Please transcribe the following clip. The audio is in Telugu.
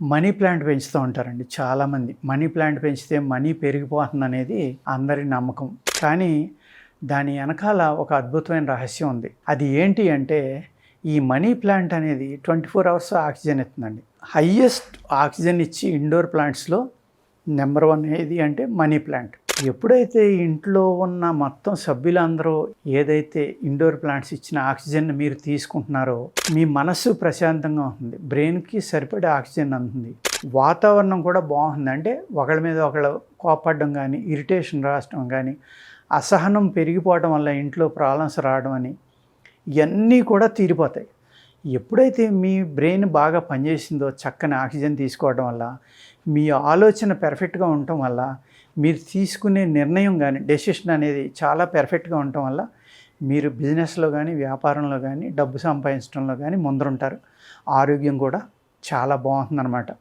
మనీ ప్లాంట్ పెంచుతూ ఉంటారండి చాలామంది. మనీ ప్లాంట్ పెంచితే మనీ పెరిగిపోతుందనేది అందరి నమ్మకం. కానీ దాని వెనకాల ఒక అద్భుతమైన రహస్యం ఉంది. అది ఏంటి అంటే ఈ మనీ ప్లాంట్ అనేది 24 అవర్స్ ఆక్సిజన్ ఇస్తుందండి. హైయెస్ట్ ఆక్సిజన్ ఇచ్చి ఇండోర్ ప్లాంట్స్‌లో నెంబర్ 1 ఏది అంటే మనీ ప్లాంట్. ఎప్పుడైతే ఇంట్లో ఉన్న మొత్తం సభ్యులందరూ ఏదైతే ఇండోర్ ప్లాంట్స్ ఇచ్చిన ఆక్సిజన్ మీరు తీసుకుంటున్నారో మీ మనస్సు ప్రశాంతంగా ఉంటుంది. బ్రెయిన్‌కి సరిపడే ఆక్సిజన్ అందుతుంది. వాతావరణం కూడా బాగుంది. అంటే ఒకళ్ళ మీద ఒకళ్ళు కోపపడడం కానీ, ఇరిటేషన్ రావడం కానీ, అసహనం పెరిగిపోవడం వల్ల ఇంట్లో ప్రాబ్లమ్స్ రావడం అని ఇవన్నీ కూడా తీరిపోతాయి. ఎప్పుడైతే మీ బ్రెయిన్ బాగా పనిచేసిందో చక్కని ఆక్సిజన్ తీసుకోవడం వల్ల, మీ ఆలోచన పెర్ఫెక్ట్గా ఉండటం వల్ల, మీరు తీసుకునే నిర్ణయం కానీ డెసిషన్ అనేది చాలా పెర్ఫెక్ట్గా ఉండటం వల్ల మీరు బిజినెస్లో కానీ, వ్యాపారంలో కానీ, డబ్బు సంపాదించడంలో కానీ ముందరుంటారు. ఆరోగ్యం కూడా చాలా బాగుంటుందన్నమాట.